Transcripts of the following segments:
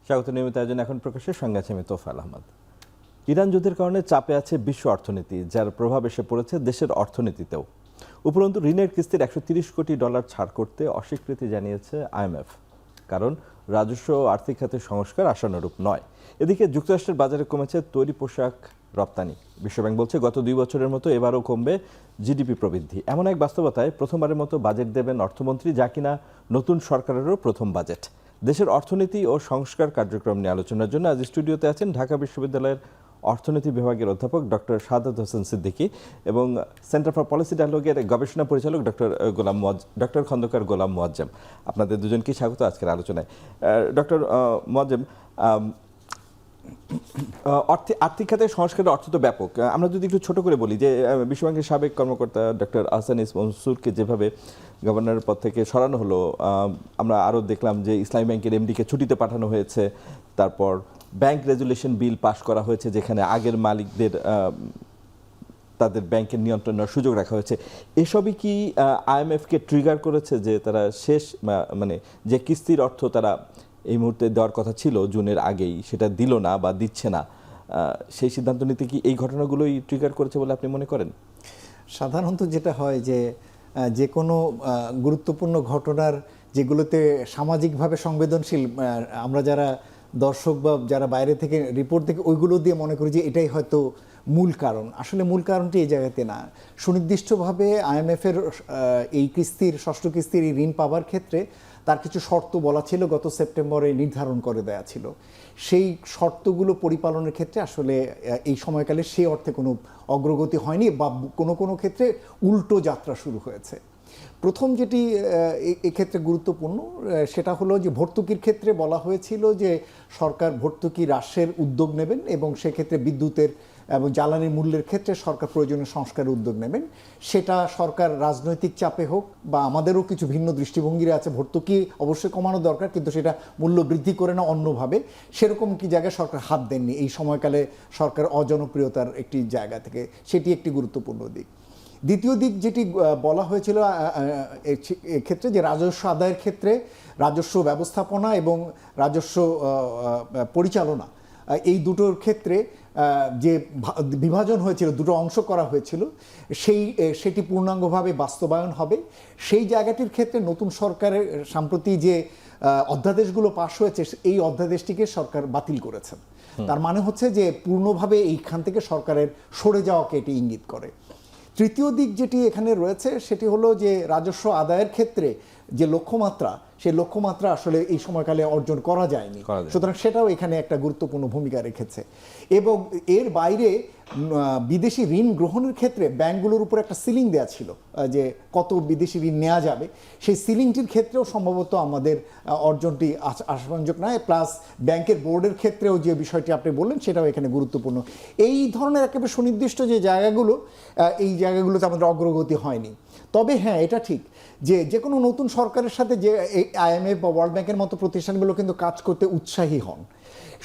স্বাগত নিয়মিত আয়োজন এখন প্রকাশের সঙ্গে আছে আমি তোফায়েল আহমদ। ইরান যুদ্ধের কারণে চাপে আছে বিশ্ব অর্থনীতি, যার প্রভাব এসে পড়েছে দেশের অর্থনীতিতেও। উপরন্তু ঋণের কিস্তির $130 কোটি ছাড় করতে অস্বীকৃতি জানিয়েছে IMF, কারণ রাজস্ব ও আর্থিক খাতের সংস্কার আশানুরূপ নয়। এদিকে যুক্তরাষ্ট্রের বাজারে কমেছে তৈরি পোশাক রপ্তানি। বিশ্বব্যাংক বলছে গত 2 বছরের মতো এবারও কমবে জিডিপি প্রবৃদ্ধি। এমন এক বাস্তবতায় প্রথমবারের মতো বাজেট দেবেন অর্থমন্ত্রী, যা কিনা নতুন সরকারেরও প্রথম বাজেট। দেশের অর্থনীতি ও সংস্কার কার্যক্রম নিয়ে আলোচনার জন্য আজ স্টুডিওতে আছেন ঢাকা বিশ্ববিদ্যালয়ের অর্থনীতি বিভাগের অধ্যাপক ডক্টর শাহাদাত হোসেন সিদ্দিকী এবং সেন্টার ফর পলিসি ডায়ালগের গবেষণা পরিচালক ডক্টর খন্দকার গোলাম মোয়াজ্জেম। আপনাদের দুজনকেই স্বাগত আজকের আলোচনায়। ডক্টর মোয়াজ্জেম, আর্থিক খাতের সংস্কারের অর্থ তো ব্যাপক। আমরা যদি একটু ছোট করে বলি যে বিশ্বব্যাংকের সাবেক কর্মকর্তা ডক্টর আহসান ইস মনসুরকে যেভাবে গভর্নরের পদ থেকে সরানো হলো, আমরা আরও দেখলাম যে ইসলামী ব্যাংকের এমডিকে ছুটিতে পাঠানো হয়েছে, তারপর ব্যাংক রেজুলেশন বিল পাশ করা হয়েছে যেখানে আগের মালিকদের তাদের ব্যাংকের নিয়ন্ত্রণের সুযোগ রাখা হয়েছে। এসবই কি IMFকে ট্রিগার করেছে যে তারা শেষ মানে যে কিস্তির অর্থ তারা এই মুহূর্তে দেওয়ার কথা ছিল জুনের আগেই, সেটা দিল না বা দিচ্ছে না, সেই সিদ্ধান্ত নিতে কি এই ঘটনাগুলোই ট্রিগার করেছে বলে আপনি মনে করেন? সাধারণত যেটা হয় যে কোনো গুরুত্বপূর্ণ ঘটনার যেগুলোতে সামাজিকভাবে সংবেদনশীল, আমরা যারা দর্শক বা যারা বাইরে থেকে রিপোর্ট থেকে ওইগুলো দিয়ে মনে করি যে এটাই হয়তো মূল কারণ। আসলে মূল কারণটি এই জায়গাতে না। সুনির্দিষ্টভাবে IMF-এর এই কিস্তির, ষষ্ঠ কিস্তির এই ঋণ পাবার ক্ষেত্রে তার কিছু শর্ত বলা ছিল, গত সেপ্টেম্বরে নির্ধারণ করে দেয়া ছিল। সেই শর্তগুলো পরিপালনের ক্ষেত্রে আসলে এই সময়কালে সেই অর্থে কোনো অগ্রগতি হয়নি বা কোনো ক্ষেত্রে উল্টো যাত্রা শুরু হয়েছে। প্রথম যেটি এক্ষেত্রে গুরুত্বপূর্ণ সেটা হলো যে ভর্তুকির ক্ষেত্রে বলা হয়েছিল যে সরকার ভর্তুকি হ্রাসের উদ্যোগ নেবেন এবং সেক্ষেত্রে বিদ্যুতের এবং জ্বালানির মূল্যের ক্ষেত্রে সরকার প্রয়োজনীয় সংস্কারের উদ্যোগ নেবেন। সেটা সরকার রাজনৈতিক চাপে হোক বা আমাদেরও কিছু ভিন্ন দৃষ্টিভঙ্গির আছে, ভর্তুকি অবশ্যই কমানো দরকার কিন্তু সেটা মূল্য বৃদ্ধি করে না অন্যভাবে, সেরকম কি জায়গায় সরকার হাত দেননি এই সময়কালে সরকার অজনপ্রিয়তার একটি জায়গা থেকে। সেটি একটি গুরুত্বপূর্ণ দিক। দ্বিতীয় দিক যেটি বলা হয়েছিল এক্ষেত্রে যে রাজস্ব আদায়ের ক্ষেত্রে রাজস্ব ব্যবস্থাপনা এবং রাজস্ব পরিচালনা, এই দুটোর ক্ষেত্রে যে বিভাজন হয়েছিল, দুটো অংশ করা হয়েছিল, সেটি পূর্ণাঙ্গভাবে বাস্তবায়ন হবে। সেই জায়গাটির ক্ষেত্রে নতুন সরকারের সাম্প্রতি যে অধ্যাদেশগুলো পাশ হয়েছে এই অধ্যাদেশটিকে সরকার বাতিল করেছেন। তার মানে হচ্ছে যে পূর্ণভাবে এইখান থেকে সরকারের সরে যাওয়াকে এটি ইঙ্গিত করে। তৃতীয় দিক যেটি এখানে রয়েছে সেটি হলো যে রাজস্ব আদায়ের ক্ষেত্রে যে লক্ষ্যমাত্রা, সেই লক্ষ্যমাত্রা আসলে এই সময়কালে অর্জন করা যায়নি, সুতরাং সেটাও এখানে একটা গুরুত্বপূর্ণ ভূমিকা রেখেছে। এবং এর বাইরে বিদেশি ঋণ গ্রহণের ক্ষেত্রে ব্যাংকগুলোর উপর একটা সিলিং দেওয়া ছিল যে কত বিদেশি ঋণ নেওয়া যাবে, সেই সিলিংটির ক্ষেত্রেও সম্ভবত আমাদের অর্জনটি আশাব্যঞ্জক নয়। প্লাস ব্যাংকের বোর্ডের ক্ষেত্রেও যে বিষয়টি আপনি বললেন সেটাও এখানে গুরুত্বপূর্ণ। এই ধরনের একেবারে সুনির্দিষ্ট যে জায়গাগুলো, এই জায়গাগুলোতে আমাদের অগ্রগতি হয়নি। তবে হ্যাঁ, এটা ঠিক যে কোনো নতুন সরকারের সাথে যে IMF বা ওয়ার্ল্ড ব্যাংকের মতো প্রতিষ্ঠানগুলো কিন্তু কাজ করতে উৎসাহী হন।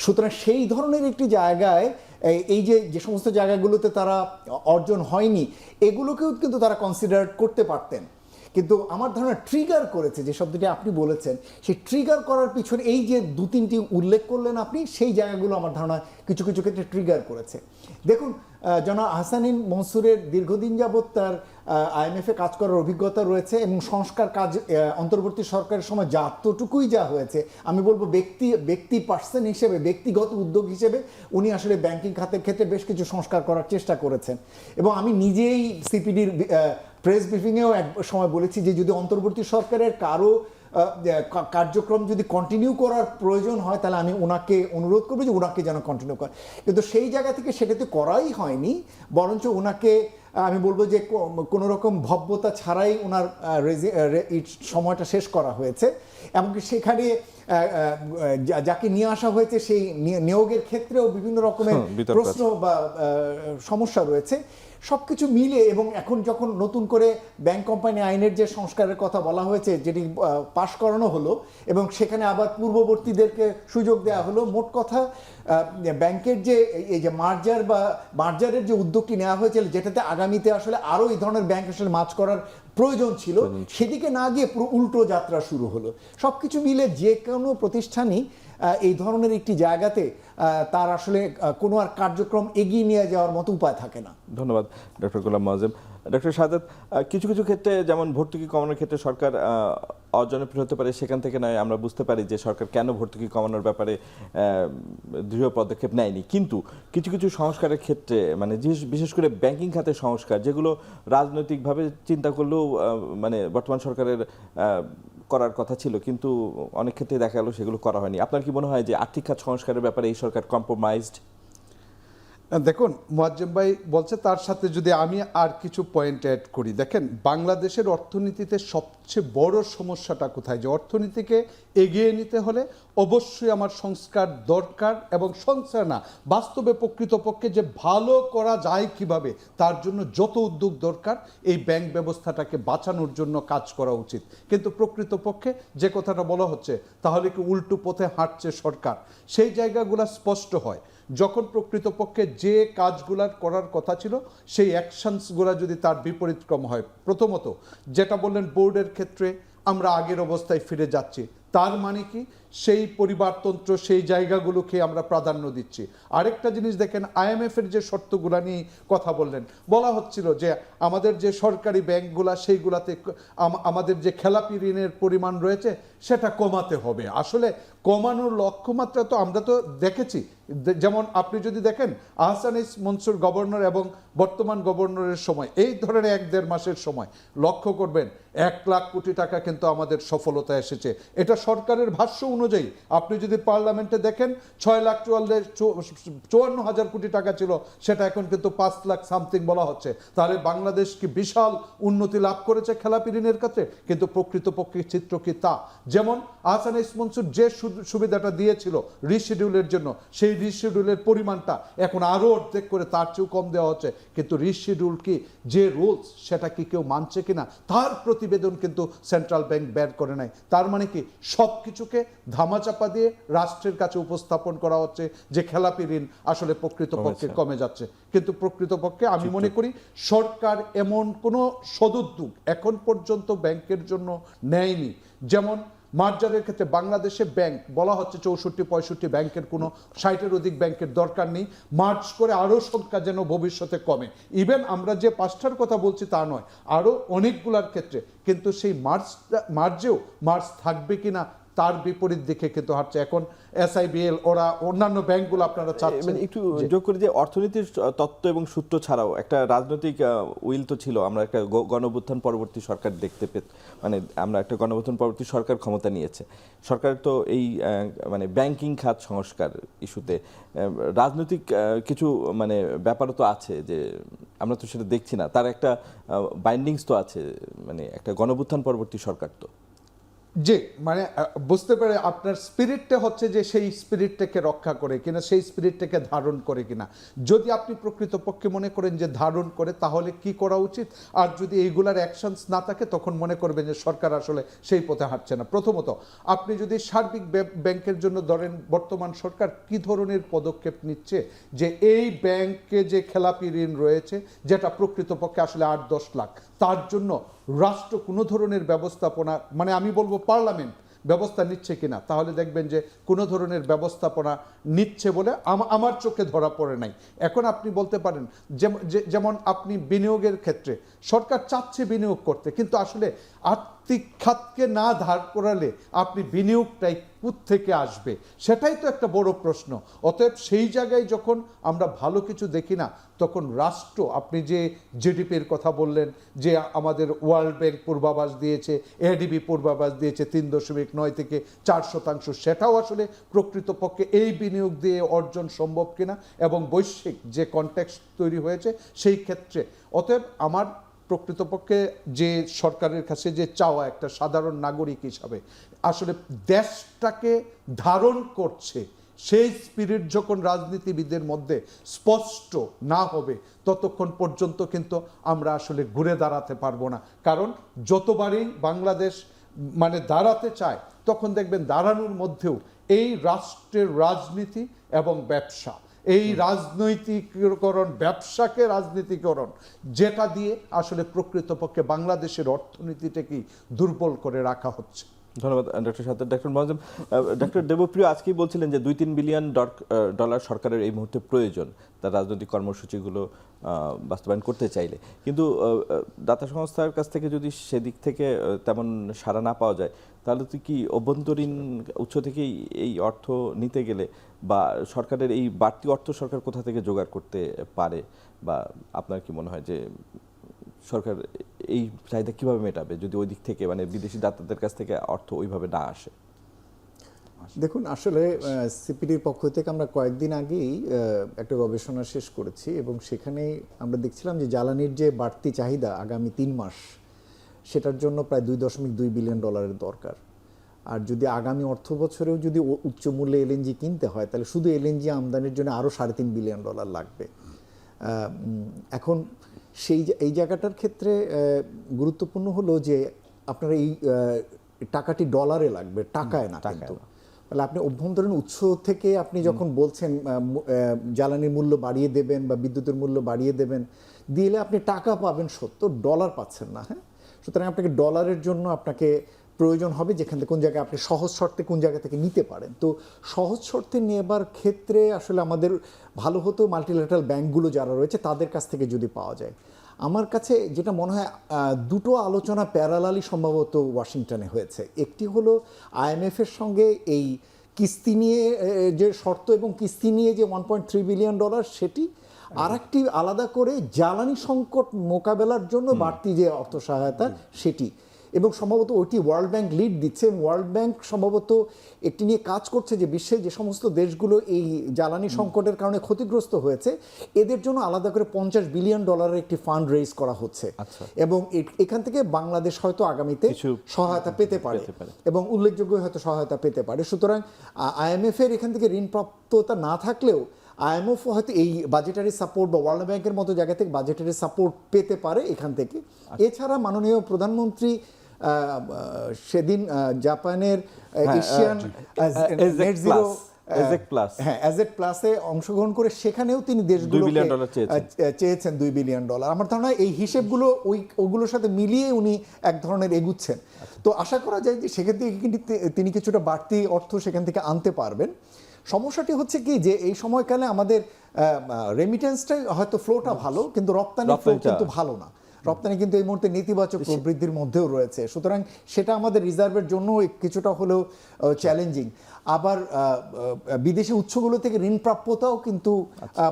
সুতরাং সেই ধরনের একটি জায়গায় এই যে সমস্ত জায়গাগুলোতে তারা অর্জন হয়নি, এগুলোকেও কিন্তু তারা কনসিডার করতে পারতেন। কিন্তু আমার ধারণা ট্রিগার করেছে, যে শব্দটি আপনি বলেছেন, সেই ট্রিগার করার পিছনে এই যে 2-3টি উল্লেখ করলেন আপনি, সেই জায়গাগুলো আমার ধারণা কিছু ক্ষেত্রে ট্রিগার করেছে। দেখুন, জনাব আহসান ইস মনসুরের দীর্ঘদিন যাবৎ তার IMF-এ কাজ করার অভিজ্ঞতা রয়েছে এবং সংস্কার কাজ অন্তর্বর্তী সরকারের সময় যতটুকুই যা হয়েছে, আমি বলবো ব্যক্তি পার্সন হিসেবে, ব্যক্তিগত উদ্যোগ হিসেবে উনি আসলে ব্যাংকিং খাতের ক্ষেত্রে বেশ কিছু সংস্কার করার চেষ্টা করেছেন। এবং আমি নিজেই CPD-র প্রেস ব্রিফিংয়েও এক সময় বলেছি যে যদি অন্তর্বর্তী সরকারের কারো কার্যক্রম যদি কন্টিনিউ করার প্রয়োজন হয় তাহলে আমি ওনাকে অনুরোধ করবো যে ওনাকে যেন কন্টিনিউ করে। কিন্তু সেই জায়গা থেকে সেটাতে করাই হয়নি, বরঞ্চ ওনাকে আমি বলবো যে কোনো রকম ভব্যতা ছাড়াই ওনার সময়টা শেষ করা হয়েছে। এমনকি সেখানে যাকে নিয়ে আসা হয়েছে সেই নিয়োগের ক্ষেত্রেও বিভিন্ন রকমের প্রশ্ন বা সমস্যা রয়েছে। সবকিছু মিলে এবং এখন যখন নতুন করে ব্যাংক কোম্পানি আইনের যে সংস্কারের কথা বলা হয়েছে, যেটি পাশ করানো হলো এবং সেখানে আবার পূর্ববর্তীদেরকে সুযোগ দেওয়া হলো, মোট কথা ব্যাংকের যে এই যে মার্জারের যে উদ্যোগটি নেওয়া হয়েছিল, যেটাতে আগামীতে আসলে আরও এই ধরনের ব্যাংক আসলে মার্জ করার প্রয়োজন ছিল, সেদিকে না গিয়ে পুরো উল্টো যাত্রা শুরু হলো। সবকিছু মিলে যে কোনো প্রতিষ্ঠানই এই ধরনের একটি জায়গাতে তার আসলে কোনো আর কার্যক্রম এগিয়ে নিয়ে যাওয়ার মতো উপায় থাকে না। ধন্যবাদ ডক্টর গোলাম মোয়াজ্জেম। ডক্টর শাহাদাত, কিছু কিছু ক্ষেত্রে যেমন ভর্তুকি কমানোর ক্ষেত্রে সরকার অজনপ্রিয় হতে পারে, সেখান থেকে নয় আমরা বুঝতে পারি যে সরকার কেন ভর্তুকি কমানোর ব্যাপারে দৃঢ় পদক্ষেপ নেয়নি, কিন্তু কিছু কিছু সংস্কারের ক্ষেত্রে মানে বিশেষ করে ব্যাংকিং খাতের সংস্কার যেগুলো রাজনৈতিকভাবে চিন্তা করলেও মানে বর্তমান সরকারের করার কথা ছিল, কিন্তু অনেক ক্ষেত্রে দেখা গেল সেগুলো করা হয়নি। আপনার কি মনে হয় যে আর্থিক খাত সংস্কারের ব্যাপারে এই সরকার কম্প্রোমাইজড? দেখুন, মোয়াজ্জেম ভাই বলছে, তার সাথে যদি আমি আর কিছু পয়েন্ট অ্যাড করি, দেখেন বাংলাদেশের অর্থনীতিতে সবচেয়ে বড় সমস্যাটা কোথায়, যে অর্থনীতিকে এগিয়ে নিতে হলে অবশ্যই আমার সংস্কার দরকার, এবং সংস্কার না, বাস্তবে প্রকৃতপক্ষে যে ভালো করা যায় কিভাবে, তার জন্য যত উদ্যোগ দরকার এই ব্যাংক ব্যবস্থাটাকে বাঁচানোর জন্য কাজ করা উচিত। কিন্তু প্রকৃতপক্ষে যে কথাটা বলা হচ্ছে, তাহলে কি উল্টো পথে হাঁটছে সরকার, সেই জায়গাগুলো স্পষ্ট হয় যখন প্রকৃতপক্ষে যে কাজগুলার করার কথা ছিল সেই অ্যাকশনসগুলো যদি তার বিপরীতক্রম হয়। প্রথমত যেটা বললেন, বোর্ডের ক্ষেত্রে আমরা আগের অবস্থায় ফিরে যাচ্ছি, তার মানে কি সেই পরিবারতন্ত্র, সেই জায়গাগুলোকে আমরা প্রাধান্য দিচ্ছি। আরেকটা জিনিস দেখেন, IMF এর যে শর্তগুলা নিয়ে কথা বললেন, বলা হচ্ছিল যে আমাদের যে সরকারি ব্যাংকগুলা সেইগুলাতে আমাদের যে খেলাপি ঋণের পরিমাণ রয়েছে সেটা কমাতে হবে। আসলে কমানোর লক্ষ্যমাত্রা তো আমরা তো দেখেছি, যেমন আপনি যদি দেখেন আহসানিস মনসুর গভর্নর এবং বর্তমান গভর্নরের সময়, এই ধরনের 1-1.5 মাসের সময় লক্ষ্য করবেন 1 লাখ কোটি টাকা কিন্তু আমাদের সফলতা এসেছে। এটা সরকারের ভাষ্য অনুযায়ী। আপনি যদি পার্লামেন্টে দেখেন 6,54,000 কোটি টাকা ছিল, সেটা এখন কিন্তু 5 লাখ সামথিং বলা হচ্ছে। তাহলে বাংলাদেশ কি বিশাল উন্নতি লাভ করেছে খেলাপি ঋণের ক্ষেত্রে? কিন্তু প্রকৃতপক্ষে চিত্র কি তা? যেমন আহসানিস মনসুর যে সুবিধাটা দিয়েছিল রিশিডিউলের জন্য, সেই রিশিডিউলের পরিমাণটা এখন আরও অর্ধেক করে তার চেয়েও কম দেওয়া হচ্ছে। কিন্তু রিশিডিউল কি যে রুলস, সেটা কি কেউ মানছে কিনা তার প্রতিবেদন কিন্তু সেন্ট্রাল ব্যাংক বের করে নাই। তার মানে কি সব কিছুকে ধামাচাপা দিয়ে রাষ্ট্রের কাছে উপস্থাপন করা হচ্ছে যে খেলাপি ঋণ আসলে প্রকৃতপক্ষে কমে যাচ্ছে। কিন্তু প্রকৃতপক্ষে আমি মনে করি সরকার এমন কোনো সদুদ্যোগ এখন পর্যন্ত ব্যাংকের জন্য নেয়নি। যেমন মার্জারের ক্ষেত্রে বাংলাদেশে ব্যাংক বলা হচ্ছে 64-65 ব্যাংকের, কোনো 60-এর অধিক ব্যাংকের দরকার নেই, মার্জ করে আরও সংখ্যা যেন ভবিষ্যতে কমে। ইভেন আমরা যে 5টার কথা বলছি তা নয়, আরও অনেকগুলার ক্ষেত্রে কিন্তু সেই মার্জেও মার্জ থাকবে কিনা তার বিপরীত দিকে কিন্তু হাঁটছে। এখন SIBL ওরা অন্যান্য ব্যাংকগুলো আপনারা চাচ্ছেন। একটু যোগ করি যে অর্থনীতির তত্ত্ব এবং সূত্র ছাড়াও একটা রাজনৈতিক উইল তো ছিল। আমরা একটা গণঅভ্যুত্থান পরবর্তী সরকার দেখতে মানে আমরা একটা গণঅভ্যুত্থান পরবর্তী সরকার ক্ষমতা নিয়েছে। সরকার তো এই মানে ব্যাংকিং খাত সংস্কার ইস্যুতে রাজনৈতিক কিছু মানে ব্যাপারও তো আছে, যে আমরা তো সেটা দেখছি না, তার একটা বাইন্ডিংস তো আছে, মানে একটা গণঅভ্যুত্থান পরবর্তী সরকার তো। যে মানে বুঝতে পারে আপনার স্পিরিটটা হচ্ছে যে সেই স্পিরিটটাকে রক্ষা করে কিনা, সেই স্পিরিটটাকে ধারণ করে কিনা। যদি আপনি প্রকৃতপক্ষে মনে করেন যে ধারণ করে, তাহলে কি করা উচিত? আর যদি এইগুলার অ্যাকশনস না থাকে, তখন মনে করবেন যে সরকার আসলে সেই পথে হাঁটছে না। প্রথমত আপনি যদি সার্বিক ব্যাংকের জন্য ধরেন, বর্তমান সরকার কি ধরনের পদক্ষেপ নিচ্ছে, যে এই ব্যাংকে যে খেলাপি ঋণ রয়েছে যেটা প্রকৃতপক্ষে আসলে 8-10 লাখ, তার জন্য রাষ্ট্র কোনো ধরনের ব্যবস্থাপনা, মানে আমি বলবো পার্লামেন্ট ব্যবস্থা নিচ্ছে কিনা, তাহলে দেখবেন যে কোনো ধরনের ব্যবস্থাপনা নিচ্ছে বলে আমার চোখে ধরা পড়ে নাই। এখন আপনি বলতে পারেন যেমন আপনি বিনিয়োগের ক্ষেত্রে সরকার চাচ্ছে বিনিয়োগ করতে, কিন্তু আসলে আর্থিক খাতকে না ধার করালে আপনি বিনিয়োগটাই থেকে আসবে, সেটাই তো একটা বড় প্রশ্ন। অতএব সেই জায়গায় যখন আমরা ভালো কিছু দেখি না, তখন রাষ্ট্র, আপনি যে জিডিপির কথা বললেন, যে আমাদের ওয়ার্ল্ড ব্যাংক পূর্বাভাস দিয়েছে, ADB পূর্বাভাস দিয়েছে 3.9 থেকে 4%, সেটাও আসলে প্রকৃতপক্ষে এই বিনিয়োগ দিয়ে অর্জন সম্ভব কিনা, এবং বৈশ্বিক যে কনটেক্সট তৈরি হয়েছে সেই ক্ষেত্রে। অতএব আমার প্রকৃতপক্ষে যে সরকারের কাছে যে চাওয়া, একটা সাধারণ নাগরিক হিসাবে আসলে দেশটাকে ধারণ করছে, সেই স্পিরিট যখন রাজনীতিবিদদের মধ্যে স্পষ্ট না হবে, ততক্ষণ পর্যন্ত কিন্তু আমরা আসলে ঘুরে দাঁড়াতে পারবো না। কারণ যতবারই বাংলাদেশ মানে দাঁড়াতে চায়, তখন দেখবেন দাঁড়ানোর মধ্যেও এই রাষ্ট্রের রাজনীতি এবং ব্যবসা, এই রাজনৈতিকীকরণ, ব্যবসাকে রাজনীতিকরণ, যেটা দিয়ে আসলে প্রকৃতপক্ষে বাংলাদেশের অর্থনীতিটাকে দুর্বল করে রাখা হচ্ছে। ধন্যবাদ doctor Saddar. Doctor Moazzem, doctor Debapriya আজকেই বলছিলেন যে 2-3 বিলিয়ন ডলার সরকারের এই মুহূর্তে প্রয়োজন তার রাজনৈতিক কর্মসূচিগুলো বাস্তবায়ন করতে চাইলে, কিন্তু দাতা সংস্থার কাছ থেকে যদি সেদিক থেকে তেমন সাড়া না পাওয়া যায়, তাহলে তো কি অভ্যন্তরীণ উৎস থেকেই এই অর্থ নিতে গেলে বা সরকারের এই বাড়তি অর্থ সরকার কোথা থেকে জোগাড় করতে পারে, বা আপনার কি মনে হয় যে সরকার এই চাহিদা কিভাবে মেটাবে যদি ওই দিক থেকে মানে বিদেশি দাতাদের কাছ থেকে অর্থ ওইভাবে না আসে? দেখুন, আসলে সিপিডির পক্ষ থেকে আমরা কয়েকদিন আগেই একটা গবেষণা শেষ করেছি এবং সেখানে আমরা দেখছিলাম যে জ্বালানির যে বাড়তি চাহিদা আগামী 3 মাস, সেটার জন্য প্রায় $2.2 বিলিয়ন দরকার। আর যদি আগামী অর্থ বছরেও যদি উচ্চ মূল্যে এলএনজি কিনতে হয়, তাহলে শুধু এলএনজি আমদানির জন্য আরও $3.5 বিলিয়ন লাগবে। এখন এই জায়গাটার ক্ষেত্রে গুরুত্বপূর্ণ হলো যে আপনার এই টাকাটি ডলারে লাগবে, টাকায় না। কিন্তু তাহলে আপনি অভ্যন্তরীণ উৎস থেকে আপনি যখন বলছেন জ্বালানির মূল্য বাড়িয়ে দেবেন বা বিদ্যুতের মূল্য বাড়িয়ে দেবেন, দিলে আপনি টাকা পাবেন সত্য, ডলার পাচ্ছেন না। হ্যাঁ, সুতরাং আপনাকে ডলারের জন্য আপনাকে প্রয়োজন হবে যেখান থেকে কোন জায়গায় আপনি সহজ শর্তে কোন জায়গা থেকে নিতে পারেন। তো সহজ শর্তে নেবার ক্ষেত্রে আসলে আমাদের ভালো হতো মাল্টিল্যাটারাল ব্যাংকগুলো যারা রয়েছে তাদের কাছ থেকে যদি পাওয়া যায়। আমার কাছে যেটা মনে হয়, দুটো আলোচনা প্যারালালি সম্ভবত ওয়াশিংটনে হয়েছে। একটি হলো আইএমএফের সঙ্গে এই কিস্তি নিয়ে যে শর্ত এবং কিস্তি নিয়ে যে $1.3 বিলিয়ন, সেটি আর একটি আলাদা করে জ্বালানি সংকট মোকাবেলার জন্য বাড়তি যে অর্থ সহায়তা সেটি, এবং সম্ভবত ওইটি ওয়ার্ল্ড ব্যাংক লিড দিচ্ছে। ওয়ার্ল্ড ব্যাংক সম্ভবত একটি নিয়ে কাজ করছে যে বিশ্বের যে সমস্ত দেশগুলো এই জ্বালানি সংকটের কারণে ক্ষতিগ্রস্ত হয়েছে এদের জন্য আলাদা করে $50 বিলিয়ন একটি ফান্ড রেইজ করা হচ্ছে। এবং এখান থেকে বাংলাদেশ হয়তো আগামীতে সহায়তা পেতে পারে এবং উল্লেখযোগ্য হয়তো সহায়তা পেতে পারে। সুতরাং আইএমএফ এর এখান থেকে ঋণপ্রাপ্ততা না থাকলেও আইএমএফ হয়তো এই বাজেটারি সাপোর্ট বা ওয়ার্ল্ড ব্যাংকের মতো জায়গা থেকে বাজেটারি সাপোর্ট পেতে পারে এখান থেকে। এছাড়া মাননীয় প্রধানমন্ত্রী সেদিন জাপানের এশিয়ান নেট জিরো অ্যাজেট প্লাসে অংশগ্রহণ করে সেখানেও তিনি দেশগুলোকে চেয়েছেন $2 বিলিয়ন। আমার ধারণা এই হিসেবগুলো ওগুলোর সাথে মিলিয়ে উনি এক ধরনের এগুচ্ছেন। তো আশা করা যায় যে সেখান থেকে তিনি কিছুটা বাড়তি অর্থ সেখান থেকে আনতে পারবেন। সমস্যাটি হচ্ছে কি যে এই সময়কালে আমাদের রেমিটেন্সটা হয়তো ফ্লোটা ভালো, কিন্তু রপ্তানি ফ্লো কিন্তু ভালো না। রপ্তানি কিন্তু এই মুহূর্তে নেতিবাচক প্রবৃদ্ধির মধ্যেও রয়েছে। সুতরাং সেটা আমাদের রিজার্ভের জন্য কিছুটা হলেও চ্যালেঞ্জিং। আবার বিদেশি উৎসগুলো থেকে ঋণ প্রাপ্যতাও কিন্তু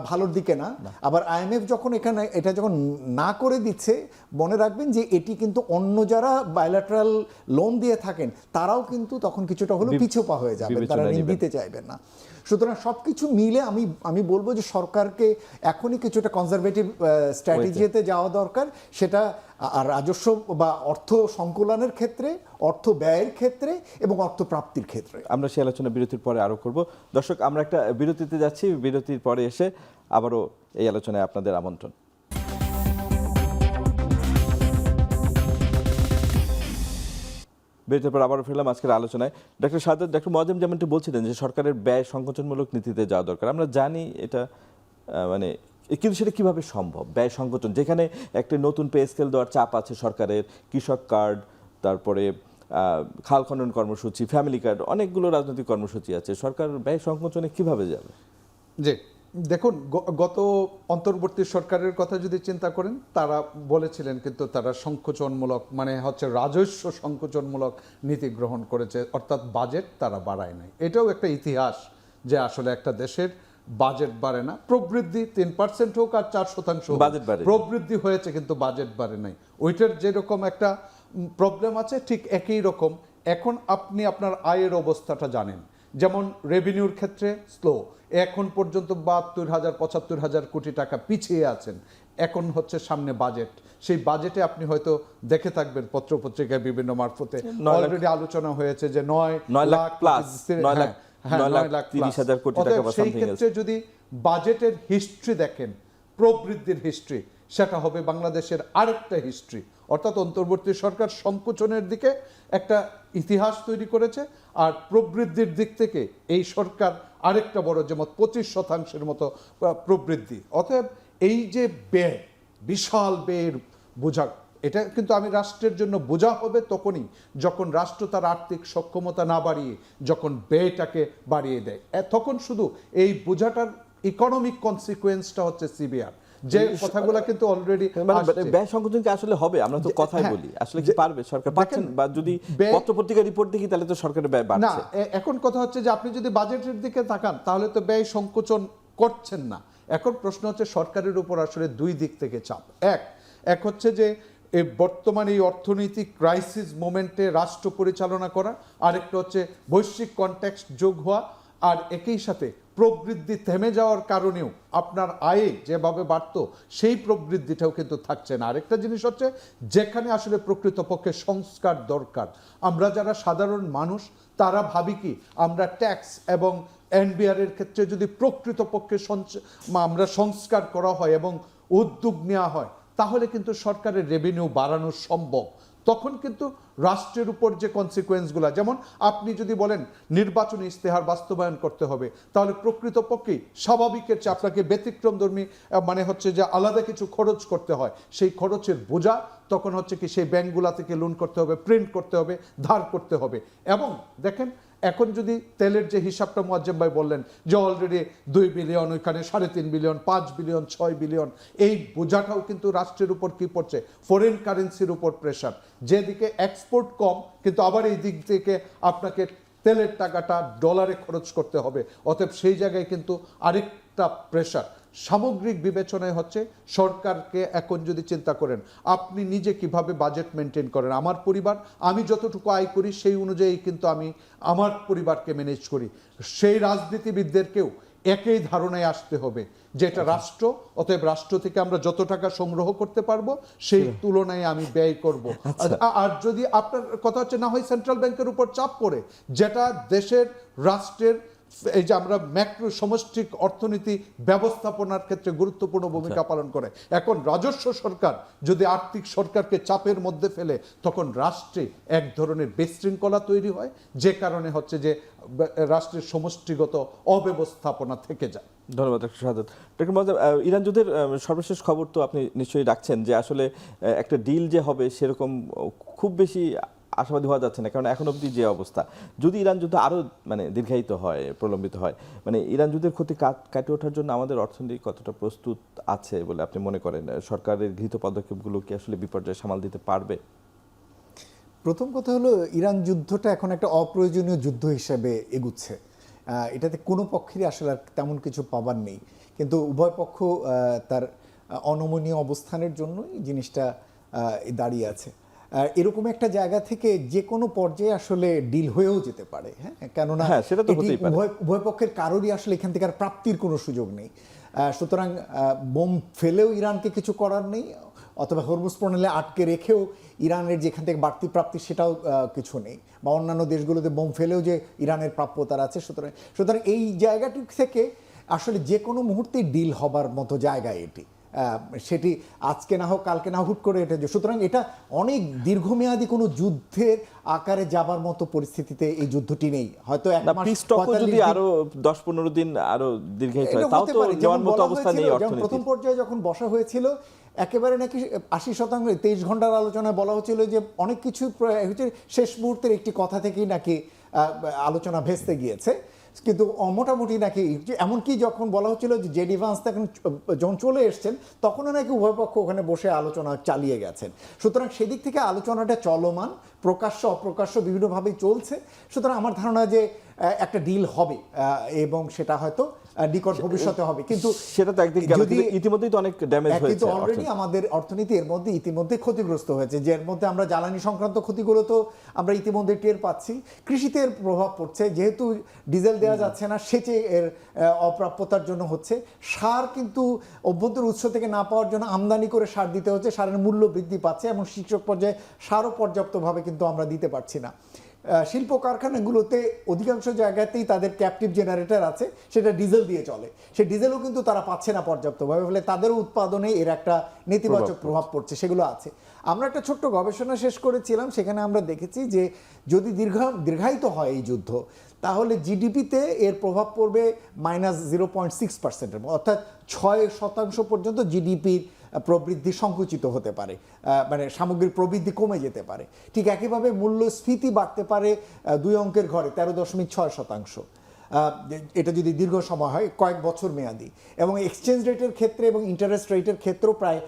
ভালোর দিকে না। আবার আইএমএফ যখন এটা যখন না করে দিচ্ছে, মনে রাখবেন যে এটি কিন্তু অন্য যারা বায়োল্যাটারাল লোন দিয়ে থাকেন তারাও কিন্তু তখন কিছুটা হলেও পিছুপা হয়ে যাবে, তারা ঋণ দিতে চাইবেন না। সুতরাং সবকিছু মিলে আমি বলবো যে সরকারকে এখনই কিছুটা কনজারভেটিভ স্ট্র্যাটেজিতে যাওয়া দরকার, সেটা রাজস্ব বা অর্থ সংকুলনের ক্ষেত্রে, অর্থ ব্যয়ের ক্ষেত্রে এবং অর্থ প্রাপ্তির ক্ষেত্রে। আমরা সেই আলোচনা বিরতির পরে আরো করব। দর্শক, আমরা একটা বিরতিতে যাচ্ছি, বিরতির পরে এসে আবারও এই আলোচনায় আপনাদের আমন্ত্রণ। বিরতির পর আবারও ফিরলাম আজকের আলোচনায়। ডক্টর সাদ্দাত, ডক্টর মোয়াজ্জেম যেমনটি বলছিলেন যে সরকারের ব্যয় সংকোচনমূলক নীতিতে যাওয়া দরকার, আমরা জানি এটা মানে, কিন্তু সেটা কিভাবে সম্ভব? ব্যয় সংকোচন, যেখানে একটা নতুন পে স্কেল দেওয়ার চাপ আছে সরকারের, কৃষক কার্ড, তারপরে খাল খনন কর্মসূচি, ফ্যামিলি কার্ড, অনেকগুলো রাজনৈতিক কর্মসূচি আছে, সরকার ব্যয় সংকোচনে কিভাবে যাবে? জি দেখুন, গত অন্তর্বর্তী সরকারের কথা যদি চিন্তা করেন, তারা বলেছিলেন কিন্তু তারা সংকোচনমূলক মানে হচ্ছে রাজস্ব সংকোচনমূলক নীতি গ্রহণ করেছে, অর্থাৎ বাজেট তারা বাড়ায় নাই। এটাও একটা ইতিহাস যে আসলে একটা দেশের বাজেট বাড়ে না, প্রবৃদ্ধি 3% হোক আর 4% হোক, প্রবৃদ্ধি হয়েছে কিন্তু বাজেট বাড়ে নাই। ওইটার যেরকম একটা প্রবলেম আছে ঠিক একই রকম এখন আপনি আপনার আয়ের অবস্থাটা জানেন। যেমন রেভিনিউর ক্ষেত্রে স্লো, এখন পর্যন্ত ৭২,০০০-৭৫,০০০ কোটি টাকা পিছিয়ে আছেন। এখন হচ্ছে সামনে বাজেট, সেই বাজেটে আপনি হয়তো দেখে থাকবেন পত্রপত্রিকায় বিভিন্ন মারফতে অলরেডি আলোচনা হয়েছে যে ৯ লাখ প্লাস, 9 লাখ 30,000 কোটি টাকা। সেই ক্ষেত্রে যদি বাজেটের হিস্ট্রি দেখেন, প্রবৃদ্ধির হিস্ট্রি, সেটা হবে বাংলাদেশের আরেকটা হিস্ট্রি। অর্থাৎ অন্তর্বর্তী সরকার সংকোচনের দিকে একটা ইতিহাস তৈরি করেছে, আর প্রবৃদ্ধির দিক থেকে এই সরকার আরেকটা বড়, যেমন 25% মতো প্রবৃদ্ধি। অতএব এই যে ব্যয়, বিশাল ব্যয়ের বোঝা এটা কিন্তু আমি রাষ্ট্রের জন্য বোঝা হবে তখনই যখন রাষ্ট্র তার আর্থিক সক্ষমতা না বাড়িয়ে যখন ব্যয়টাকে বাড়িয়ে দেয় তখন শুধু এই বোঝাটার ইকোনমিক কনসিকুয়েন্সটা হচ্ছে সিভিয়ার, যে কথাগুলো কিন্তু অলরেডি ব্যয় সংকোচন কি আসলে হবে? আমরা তো কথাই বলি, আসলে কি পারবে সরকার? পাচ্ছেন? বা যদি পত্রপত্রিকা রিপোর্ট দেখি তাহলে তো সরকারের ব্যয় না, বাড়ছে। এখন কথা হচ্ছে যে আপনি যদি বাজেটের দিকে তাকান তাহলে তো ব্যয় সংকোচন করছেন না। এখন প্রশ্ন হচ্ছে সরকারের উপর আসলে দুই দিক থেকে চাপ। এক হচ্ছে যে এই বর্তমানে এই অর্থনৈতিক ক্রাইসিস মোমেন্টে রাষ্ট্র পরিচালনা করা, আরেকটা হচ্ছে বৈশ্বিক কনটেক্সট যোগ হওয়া, আর একই সাথে প্রবৃদ্ধি থেমে যাওয়ার কারণেও আপনার আয়ে যেভাবে বাড়তো সেই প্রবৃদ্ধিটাও কিন্তু থাকছে না। আরেকটা জিনিস হচ্ছে যেখানে আসলে প্রকৃতপক্ষে সংস্কার দরকার, আমরা যারা সাধারণ মানুষ তারা ভাবি কি আমরা ট্যাক্স এবং এনবিআর এর ক্ষেত্রে যদি প্রকৃতপক্ষে আমরা সংস্কার করা হয় এবং উদ্যোগ নেওয়া হয় তাহলে কিন্তু সরকারের রেভিনিউ বাড়ানো সম্ভব। তখন কিন্তু রাষ্ট্রের উপর যে কনসিকুয়েন্সগুলো, যেমন আপনি যদি বলেন নির্বাচনী ইস্তেহার বাস্তবায়ন করতে হবে তাহলে প্রকৃতপক্ষেই স্বাভাবিকের চেয়ে আপনাকে ব্যতিক্রমধর্মী মানে হচ্ছে যে আলাদা কিছু খরচ করতে হয়, সেই খরচের বোঝা তখন হচ্ছে কি সেই ব্যাংকগুলা থেকে লোন করতে হবে, প্রিন্ট করতে হবে, ধার করতে হবে। এবং দেখেন এখন যদি তেলের যে হিসাবটা মুয়াজ্জেম ভাই বললেন যে অলরেডি 2 বিলিয়ন, ওইখানে 3.5 বিলিয়ন, 5 বিলিয়ন, 6 বিলিয়ন, এই বোঝাটাও কিন্তু রাষ্ট্রের উপর কি পড়ছে? ফরেন কারেন্সির উপর প্রেশার। যেদিকে এক্সপোর্ট কম কিন্তু আবার এই দিক থেকে আপনাকে তেলের টাকাটা ডলারে খরচ করতে হবে, অতএব সেই জায়গায় কিন্তু আরেকটা প্রেশার। সামগ্রিক বিবেচনায় হচ্ছে সরকারকে এখন যদি চিন্তা করেন আপনি নিজে কিভাবে বাজেট মেনটেন করেন, আমার পরিবার আমি যতটুকু আয় করি সেই অনুযায়ী কিন্তু আমি আমার পরিবারকে ম্যানেজ করি, সেই রাজনীতিবিদদেরকেও একই ধারণায় আসতে হবে যে এটা রাষ্ট্র, অতএব রাষ্ট্র থেকে আমরা যত টাকা সংগ্রহ করতে পারবো সেই তুলনায় আমি ব্যয় করব। আর যদি আপনার কথা হচ্ছে না হয় সেন্ট্রাল ব্যাংকের উপর চাপ পড়ে, যেটা দেশের রাষ্ট্রের এই যে আমরা ম্যাক্রো সমষ্টিক অর্থনীতি ব্যবস্থাপনার ক্ষেত্রে গুরুত্বপূর্ণ ভূমিকা পালন করে, এখন রাজস্ব সরকার যদি আর্থিক সরকারকে চাপের মধ্যে ফেলে তখন রাষ্ট্রে এক ধরনের বিশৃঙ্খলা তৈরি হয়, যে কারণে হচ্ছে যে রাষ্ট্রের সমষ্টিগত অব্যবস্থাপনা থেকে যায়। ধন্যবাদ ডক্টর শাহাদাত। ডক্টর মোয়াজ্জেম, ইরান যুদ্ধের সর্বশেষ খবর তো আপনি নিশ্চয়ই রাখছেন যে আসলে একটা ডিল যে হবে সেরকম খুব বেশি আশাবাদী হওয়া যাচ্ছে না, কারণ এখন অবধি যে অবস্থা, যদি ইরান যুদ্ধ আরও মানে দীর্ঘায়িত হয়, প্রলম্বিত হয়, মানে ইরান যুদ্ধের ক্ষতি কাটিয়ে ওঠার জন্য আমাদের অর্থনীতি কতটা প্রস্তুত আছে বলে আপনি মনে করেন? সরকারের গৃহীত পদক্ষেপগুলো কি আসলে বিপর্যয় সামাল দিতে পারবে? প্রথম কথা হলো ইরান যুদ্ধটা এখন একটা অপ্রয়োজনীয় যুদ্ধ হিসেবে এগুচ্ছে। এটাতে কোনো পক্ষেরই আসলে আর তেমন কিছু পাবার নেই, কিন্তু উভয় পক্ষ তার অনমনীয় অবস্থানের জন্যই জিনিসটা দাঁড়িয়ে আছে। এরকম একটা জায়গা থেকে যে কোনো পর্যায়ে আসলে ডিল হয়েও যেতে পারে, হ্যাঁ, কেননা সেটা তো হতেই পারে। উভয় পক্ষের কারোরই আসলে এখান থেকে আর প্রাপ্তির কোনো সুযোগ নেই। সুতরাং বোম ফেলেও ইরানকে কিছু করার নেই, অথবা হরমুজ প্রণালী আটকে রেখেও ইরানের যেখান থেকে বাড়তি প্রাপ্তি সেটাও কিছু নেই, বা অন্যান্য দেশগুলোতে বোম ফেলেও যে ইরানের প্রাপ্যতার আছে। সুতরাং এই জায়গাটি থেকে আসলে যে কোনো মুহূর্তেই ডিল হবার মতো জায়গা এটি, সেটি আজকে না হোক কালকে না হুট করে এটা। সুতরাং এটা অনেক দীর্ঘমেয়াদী কোনো যুদ্ধের আকারে যাবার মতো পরিস্থিতিতে এই যুদ্ধটি নেই। হয়তো এক মাস যদি আরো 10-15 দিন আরো দীর্ঘায়িত হয় তাও তো যাওয়ার মতো অবস্থা নেই অর্থনীতি। প্রথম পর্যায়ে যখন বসা হয়েছিল একেবারে নাকি 80% 23 ঘন্টার আলোচনায় বলা হচ্ছিল যে অনেক কিছু হচ্ছে শেষ মুহূর্তের একটি কথা থেকেই নাকি আলোচনা ভেস্তে গিয়েছে, কিন্তু মোটামুটি নাকি এমনকি যখন বলা হচ্ছিল যে জেডি ভান্স যখন চলে এসছেন তখনও নাকি উভয় পক্ষ ওখানে বসে আলোচনা চালিয়ে গেছেন। সুতরাং সেদিক থেকে আলোচনাটা চলমান, প্রকাশ্য অপ্রকাশ্য বিভিন্নভাবেই চলছে। সুতরাং আমার ধারণা যে একটা ডিল হবে এবং সেটা হয়তো নিকট ভবিষ্যতে হবে, কিন্তু সেটা তো একদিক গেল, কিন্তু ইতিমধ্যেই তো অনেক ড্যামেজ হয়েছে। কিন্তু অলরেডি আমাদের অর্থনীতি এর মধ্যে ইতিমধ্যে ক্ষতিগ্রস্ত হয়েছে, যে এর মধ্যে আমরা জ্বালানি সংক্রান্ত ক্ষতিগুলো তো আমরা ইতিমধ্যে টের পাচ্ছি। কৃষিতে এর প্রভাব পড়ছে, যেহেতু ডিজেল দেওয়া যাচ্ছে না, সেচে এর অপ্রাপ্যতার জন্য হচ্ছে। সার কিন্তু অভ্যন্তর উৎস থেকে না পাওয়ার জন্য আমদানি করে সার দিতে হচ্ছে, সারের মূল্য বৃদ্ধি পাচ্ছে এবং শীর্ষক পর্যায়ে সারও পর্যাপ্তভাবে কিন্তু আমরা দিতে পারছি না। শিল্প কারখানাগুলোতে অধিকাংশ জায়গাতেই তাদের ক্যাপটিভ জেনারেটর আছে, সেটা ডিজেল দিয়ে চলে, সেই ডিজেলও কিন্তু তারা পাচ্ছে না পর্যাপ্তভাবে, ফলে তাদেরও উৎপাদনে এর একটা নেতিবাচক প্রভাব পড়ছে, সেগুলো আছে। আমরা একটা ছোট্ট গবেষণা শেষ করেছিলাম, সেখানে আমরা দেখেছি যে যদি দীর্ঘায়িত হয় এই যুদ্ধ তাহলে জিডিপিতে এর প্রভাব পড়বে -0.6%, অর্থাৎ 6% পর্যন্ত জিডিপির প্রবৃদ্ধি সংকুচিত হতে পারে, মানে সামগ্রিক প্রবৃদ্ধি কমে যেতে পারে। ঠিক একইভাবে মূল্যস্ফীতি বাড়তে পারে 2 অঙ্কের ঘরে 13.6%। এটা যদি দীর্ঘ সময় হয়, কয়েক বছর মেয়াদি, এবং এক্সচেঞ্জ রেটের ক্ষেত্রে এবং ইন্টারেস্ট রেটের ক্ষেত্রেও প্রায়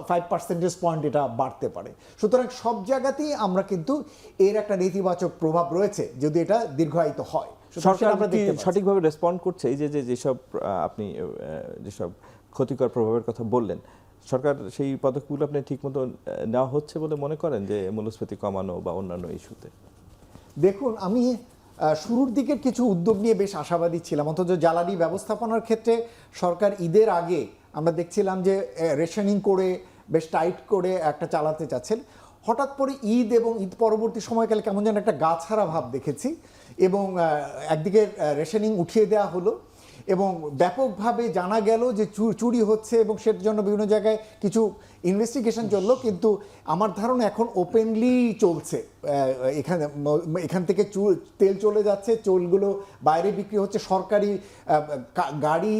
5% এটা বাড়তে পারে। সুতরাং সব জায়গাতেই আমরা কিন্তু এর একটা নেতিবাচক প্রভাব রয়েছে যদি এটা দীর্ঘায়িত হয়। সরকার কি সঠিকভাবে রেসপন্ড করছে? এই যে যেসব আপনি যেসব ক্ষতিকর প্রভাবের কথা বললেন, সরকার সেই পদক্ষেপগুলো আপনি ঠিকমতো নেওয়া হচ্ছে বলে মনে করেন, যে মূল্যস্ফীতি কমানো বা অন্যান্য ইস্যুতে? দেখুন, আমি শুরুর দিকের কিছু উদ্যোগ নিয়ে বেশ আশাবাদী ছিলাম। অথচ জ্বালানি ব্যবস্থাপনার ক্ষেত্রে সরকার ঈদের আগে আমরা দেখছিলাম যে রেশনিং করে বেশ টাইট করে একটা চালাতে চাচ্ছেন। হঠাৎ করে ঈদ এবং ঈদ পরবর্তী সময়কালে কেমন যেন একটা গা ছাড়া ভাব দেখেছি, এবং একদিকে রেশনিং উঠিয়ে দেওয়া হলো এবং ব্যাপকভাবে জানা গেল যে চুরি হচ্ছে, এবং সেটার জন্য বিভিন্ন জায়গায় কিছু ইনভেস্টিগেশন চললো। কিন্তু আমার ধারণা এখন ওপেনলি চলছে, এখান থেকে তেল চলে যাচ্ছে, চোলগুলো বাইরে বিক্রি হচ্ছে, সরকারি গাড়ি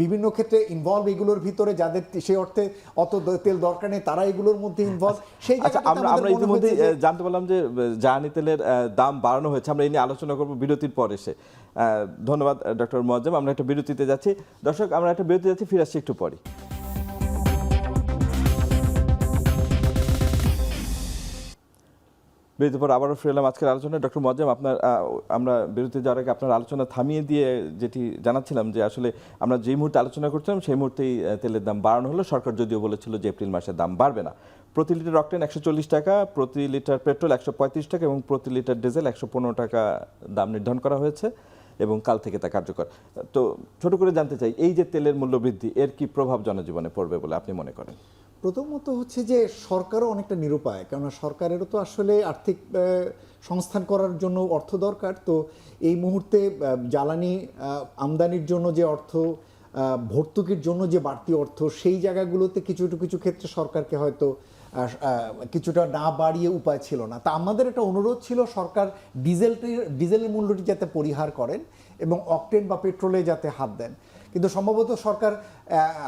বিভিন্ন ক্ষেত্রে ইনভলভ এগুলোর ভিতরে, যাদের সেই অর্থে অত তেল দরকার নেই তারা এগুলোর মধ্যে ইনভলভ। সেই আমরা ইতিমধ্যে জানতে পারলাম যে জ্বালানি তেলের দাম বাড়ানো হয়েছে। আমরা এই নিয়ে আলোচনা করবো বিরতির পর এসে। ধন্যবাদ ডক্টর মোয়াজ্জেম। আমরা একটা বিরতিতে যাচ্ছি। দর্শক, আমরা একটা বিরতি যাচ্ছি, ফিরে আসছি একটু পরে। বিরতির পর আবারও ফিরে এলাম আজকের আলোচনায়। ডক্টর মোয়াজ্জেম, আমরা বিরতি যাওয়ার আগে আপনার আলোচনা থামিয়ে দিয়ে যেটি জানাচ্ছিলাম যে আসলে আমরা যেই মুহূর্তে আলোচনা করছিলাম সেই মুহূর্তেই তেলের দাম বাড়ানো হলো। সরকার যদিও বলেছিল যে এপ্রিল মাসে দাম বাড়বে না। প্রতি লিটার অকটেন 140 টাকা, প্রতি লিটার পেট্রোল 135 টাকা এবং প্রতি লিটার ডিজেল 115 টাকা দাম নির্ধারণ করা হয়েছে এবং কাল থেকে তা কার্যকর। তো ছোট করে জানতে চাই, এই যে তেলের মূল্য বৃদ্ধি, এর কি প্রভাব জনজীবনে পড়বে বলে আপনি মনে করেন? প্রথমত হচ্ছে যে সরকারও অনেকটা নিরুপায়, কেননা সরকারেরও তো আসলে আর্থিক সংস্থান করার জন্য অর্থ দরকার। তো এই মুহূর্তে জ্বালানি আমদানির জন্য যে অর্থ, ভর্তুকির জন্য যে বাড়তি অর্থ, সেই জায়গাগুলোতে কিছু ক্ষেত্রে সরকারকে হয়তো কিছুটা না বাড়িয়ে উপায় ছিল না। তা আমাদের একটা অনুরোধ ছিল, সরকার ডিজেলের মূল্যটি যাতে পরিহার করেন এবং অকটেন বা পেট্রোলে যাতে হাত দেন। কিন্তু সম্ভবত সরকার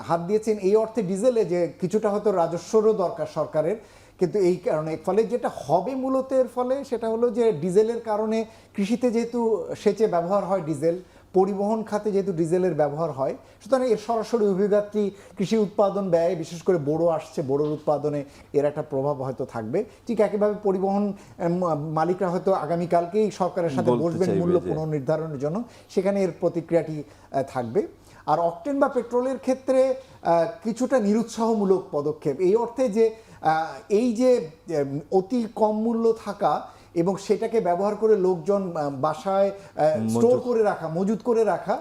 হাত দিয়েছেন এই অর্থে ডিজেলে, যে কিছুটা হয়তো রাজস্বরও দরকার সরকারের। কিন্তু এই কারণে ফলে যেটা হবে মূলত এর ফলে সেটা হলো যে ডিজেলের কারণে কৃষিতে যেহেতু সেচে ব্যবহার হয় ডিজেল, পরিবহন খাতে যেহেতু ডিজেলের ব্যবহার হয়, সুতরাং এর সরাসরি অভিঘাতটি কৃষি উৎপাদন ব্যয়, বিশেষ করে বোরো আসছে, বোরোর উৎপাদনে এর একটা প্রভাব হয়তো থাকবে। ঠিক একইভাবে পরিবহন মালিকরা হয়তো আগামীকালকেই সরকারের সাথে বসবেন মূল্য পুনর্নির্ধারণের জন্য, সেখানে এর প্রতিক্রিয়াটি থাকবে। আর অকটেন বা পেট্রোলের ক্ষেত্রে কিছুটা নিরুৎসাহমূলক পদক্ষেপ, এই অর্থে যে এই যে অতি কম মূল্য থাকা এবং সেটাকে ব্যবহার করে লোকজন বাসায় স্টোর করে রাখা, মজুত করে রাখা,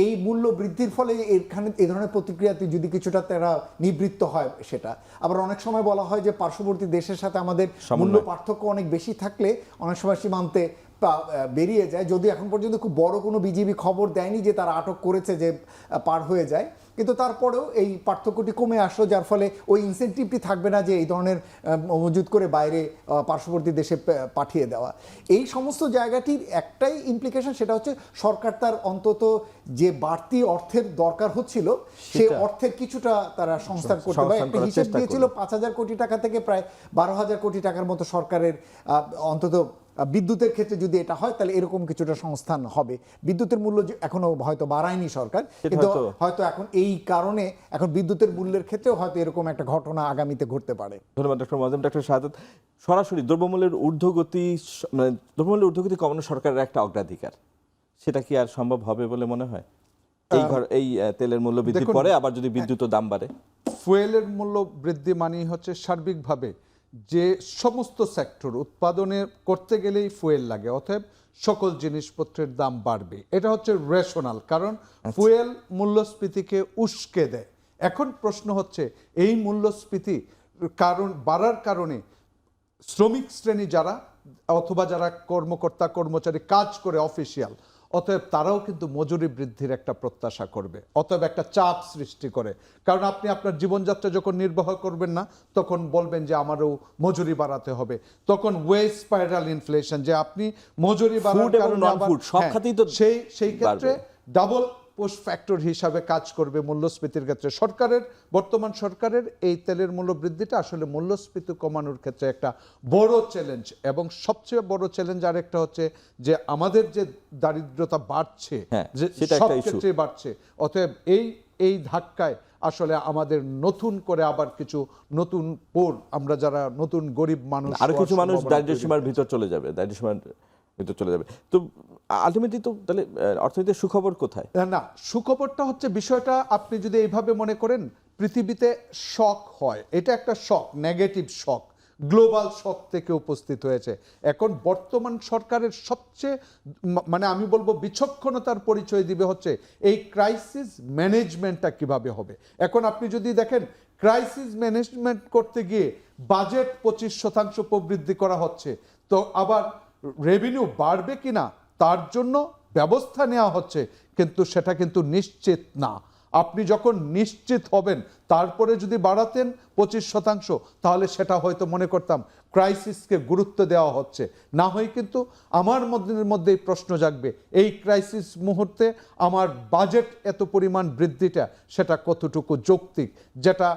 এই মূল্য বৃদ্ধির ফলে এখানে এই ধরনের প্রতিক্রিয়াতে যদি কিছুটা তারা নিবৃত্ত হয় সেটা। আবার অনেক সময় বলা হয় যে পার্শ্ববর্তী দেশের সাথে আমাদের মূল্য পার্থক্য অনেক বেশি থাকলে অনেক সময় সীমান্তে বেরিয়ে যায়। যদিও এখন পর্যন্ত খুব বড় কোনো বিজিবি খবর দেয়নি যে তারা আটক করেছে যে পার হয়ে যায়, কিন্তু তারপরেও এই পার্থক্যটি কমে আসলো, যার ফলে ওই ইনসেন্টিভটি থাকবে না যে এই ধরনের মজুত করে বাইরে পার্শ্ববর্তী দেশে পাঠিয়ে দেওয়া। এই সমস্ত জায়গাটির একটাই ইমপ্লিকেশন, সেটা হচ্ছে সরকার তার অন্তত যে বাড়তি অর্থের দরকার হচ্ছিল সেই অর্থের কিছুটা তারা সংস্থান করতে পারে। একটা হিসেব দিয়েছিল 5,000 কোটি টাকা থেকে প্রায় 12,000 কোটি টাকার মতো সরকারের অন্তত বিদ্যুতের ক্ষেত্রে যদি এটা হয় তাহলে এরকম কিছুটা সংস্থান হবে। বিদ্যুতের মূল্য এখনো হয়তো বাড়ায়নি সরকার, কিন্তু হয়তো এখন এই কারণে এখন বিদ্যুতের মূল্যের ক্ষেত্রেও হয়তো এরকম একটা ঘটনা আগামীতে ঘটতে পারে। ধন্যবাদ ডক্টর মোয়াজ্জেম। ডক্টর শাহাদাত, সরাসরি দ্রব্যমূল্যের ঊর্ধ্বগতি কমানো সরকারের একটা অগ্রাধিকার, সেটা কি আর সম্ভব হবে বলে মনে হয় এই তেলের মূল্য বৃদ্ধির পরে? আবার যদি বিদ্যুতের দাম বাড়ে, ফুয়েলের মূল্য বৃদ্ধি মানেই হচ্ছে সার্বিকভাবে যে সমস্ত সেক্টর উৎপাদনে করতে গেলেই ফুয়েল লাগে, অতএব সকল জিনিসপত্রের দাম বাড়বে। এটা হচ্ছে রেশনাল, কারণ ফুয়েল মূল্যস্ফীতিকে উস্কে দেয়। এখন প্রশ্ন হচ্ছে এই মূল্যস্ফীতি কারণ বাড়ার কারণে শ্রমিক শ্রেণী যারা অথবা যারা কর্মকর্তা কর্মচারী কাজ করে অফিসিয়াল, অতএব তারাও কিন্তু মজুরি বৃদ্ধির একটা প্রত্যাশা করবে, অতএব একটা চাপ সৃষ্টি করে। কারণ আপনি আপনার জীবনযাত্রা যখন নির্বাহ করবেন না, তখন বলবেন যে আমারও মজুরি বাড়াতে হবে, তখন ওয়েজ স্পাইরাল ইনফ্লেশন, যে আপনি মজুরি বাড়ার কারণে সেই ক্ষেত্রে ডাবল পুশ ফ্যাক্টর হিসাবে কাজ করবে মূল্যস্ফীতির ক্ষেত্রে। বর্তমান সরকারের এই তেলের মূল্য বৃদ্ধিটা আসলে মূল্যস্ফীতি কমানোর ক্ষেত্রে একটা বড় চ্যালেঞ্জ, এবং সবচেয়ে বড় চ্যালেঞ্জ আরেকটা হচ্ছে যে আমাদের যে দারিদ্রতা বাড়ছে, হ্যাঁ, যে সেটা সব একটা issue। ক্ষেত্রে বাড়ছে। অতএব এই ধাক্কায় আসলে আমাদের নতুন করে আবার কিছু নতুন আমরা যারা নতুন গরিব মানুষ, আরো কিছু মানুষ সম্ভাবনা দারিদ্র তৈরি সীমার হয়েছে। ভিতর চলে যাবে, দারিদ্র সীমার ভিতর চলে যাবে। তো আলটিমেটলি তো তাহলে অর্থনীতির সুখবর কোথায়? না, সুখবরটা হচ্ছে বিষয়টা আপনি যদি এইভাবে মনে করেন, পৃথিবীতে শক হয়, এটা একটা শক, নেগেটিভ শক, গ্লোবাল শক থেকে উপস্থিত হয়েছে। এখন বর্তমান সরকারের সবচেয়ে মানে আমি বলবো বিচক্ষণতার পরিচয় দিবে হচ্ছে এই ক্রাইসিস ম্যানেজমেন্টটা কিভাবে হবে। এখন আপনি যদি দেখেন, ক্রাইসিস ম্যানেজমেন্ট করতে গিয়ে বাজেট 25% প্রবৃদ্ধি করা হচ্ছে, তো আবার রেভিনিউ বাড়বে কিনা তার জন্য ব্যবস্থা নেওয়া হচ্ছে, কিন্তু সেটা কিন্তু নিশ্চিত না। আপনি যখন নিশ্চিত হবেন তারপরে যদি বাড়াতেন 25%, তাহলে সেটা হয়তো মনে করতাম ক্রাইসিসকে গুরুত্ব দেওয়া হচ্ছে। না হয় কিন্তু আমার মধ্যেই প্রশ্ন জাগবে, এই ক্রাইসিস মুহূর্তে আমার বাজেট এত পরিমাণ বৃদ্ধিটা সেটা কতটুকু যৌক্তিক, যেটা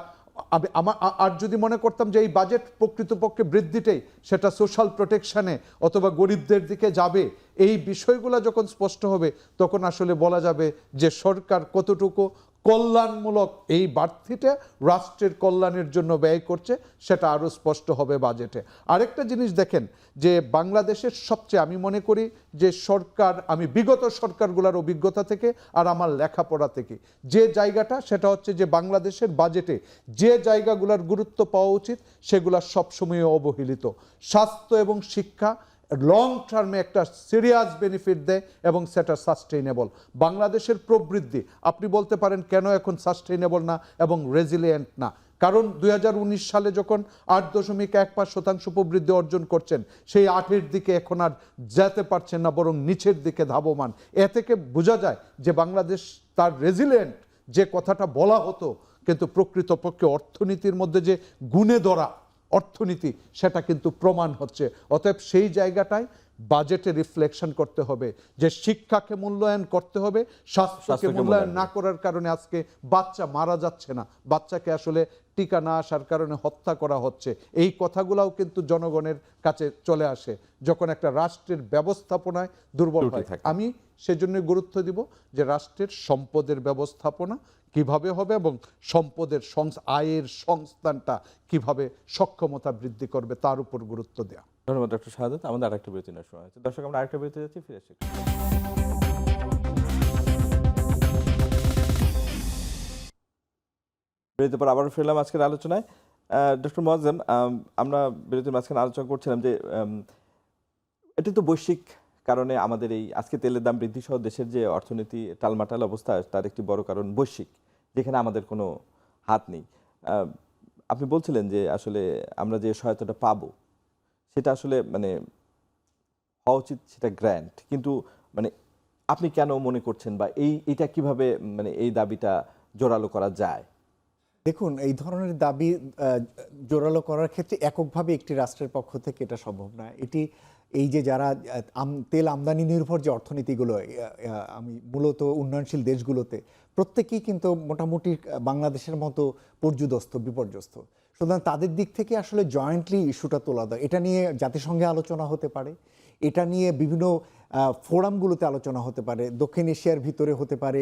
আর যদি মনে করতাম যে এই বাজেট প্রকৃতপক্ষে বৃদ্ধিটাই সেটা সোশ্যাল প্রোটেকশনে অথবা গরিবদের দিকে যাবে, এই বিষয়গুলো যখন স্পষ্ট হবে তখন আসলে বলা যাবে যে সরকার কতটুকু কল্যাণমূলক এই বাড়তিটা রাষ্ট্রের কল্যাণের জন্য ব্যয় করছে, সেটা আরও স্পষ্ট হবে বাজেটে। আরেকটা জিনিস দেখেন যে বাংলাদেশের সবচেয়ে আমি মনে করি যে সরকার, আমি বিগত সরকারগুলোর অভিজ্ঞতা থেকে আর আমার লেখাপড়া থেকে যে জায়গাটা, সেটা হচ্ছে যে বাংলাদেশের বাজেটে যে জায়গাগুলোর গুরুত্ব পাওয়া উচিত সেগুলো সবসময় অবহেলিত। স্বাস্থ্য এবং শিক্ষা লং টার্মে একটা সিরিয়াস বেনিফিট দেয় এবং সেটা সাস্টেইনেবল। বাংলাদেশের প্রবৃদ্ধি আপনি বলতে পারেন কেন এখন সাস্টেইনেবল না এবং রেজিলিয়েন্ট না, কারণ 2019 সালে যখন 8.15% প্রবৃদ্ধি অর্জন করছেন, সেই 8-এর দিকে এখন আর যেতে পারছেন না, বরং নিচের দিকে ধাবমান। এ থেকে বোঝা যায় যে বাংলাদেশ তার রেজিলিয়েন্ট যে কথাটা বলা হতো, কিন্তু প্রকৃতপক্ষে অর্থনীতির মধ্যে যে গুণে ধরা অর্থনীতি সেটা কিন্তু প্রমাণ হচ্ছে। অতএব সেই জায়গাটায় বাজেটে রিফ্লেকশন করতে হবে যে শিক্ষাকে মূল্যায়ন করতে হবে, স্বাস্থ্যকে মূল্যায়ন না করার কারণে আজকে বাচ্চা মারা যাচ্ছে না, বাচ্চাকে আসলে টিকা না আসার কারণে হত্যা করা হচ্ছে। এই কথাগুলোও কিন্তু জনগণের কাছে চলে আসে যখন একটা রাষ্ট্রের ব্যবস্থাপনায় দুর্বল হয়। আমি সেজন্য গুরুত্ব দিব যে রাষ্ট্রের সম্পদের ব্যবস্থাপনা কিভাবে হবে এবং সম্পদের আয়ের সংস্থানটা কিভাবে সক্ষমতা বৃদ্ধি করবে তার উপর গুরুত্ব দেওয়া। ধন্যবাদ ডক্টর শাহাদাত। আমাদের আরেকটা বিরতি নেওয়ার সময় হয়েছে। দর্শক, আমরা আরেকটা বিরতি যাচ্ছি, ফিরে আসছি। বিরতির পর আবারও ফিরলাম আজকের আলোচনায়। ডক্টর মোয়াজ্জেম, আমরা বিরতির মাঝখানে আলোচনা করছিলাম যে এটি তো বৈশ্বিক কারণে আমাদের এই আজকে তেলের দাম বৃদ্ধি সহ দেশের যে অর্থনীতি টালমাটাল অবস্থা, তার একটি বড় কারণ বৈশ্বিক, যেখানে আমাদের কোনো হাত নেই। আপনি বলছিলেন যে আসলে আমরা যে সহায়তাটা পাবো সেটা আসলে মানে হওয়া উচিত সেটা গ্র্যান্ট, কিন্তু মানে আপনি কেন মনে করছেন বা এইটা কিভাবে মানে এই দাবিটা জোরালো করা যায়? দেখুন, এই ধরনের দাবি জোরালো করার ক্ষেত্রে এককভাবে একটি রাষ্ট্রের পক্ষ থেকে এটা সম্ভব না। এটি এই যে যারা তেল আমদানি নির্ভর যে অর্থনীতিগুলো, আমি মূলত উন্নয়নশীল দেশগুলোতে প্রত্যেকেই কিন্তু মোটামুটি বাংলাদেশের মতো বিপর্যস্ত। সুতরাং তাদের দিক থেকে আসলে জয়েন্টলি ইস্যুটা তোলা দেয়। এটা নিয়ে জাতিসংঘে আলোচনা হতে পারে, এটা নিয়ে বিভিন্ন ফোরামগুলোতে আলোচনা হতে পারে, দক্ষিণ এশিয়ার ভিতরে হতে পারে,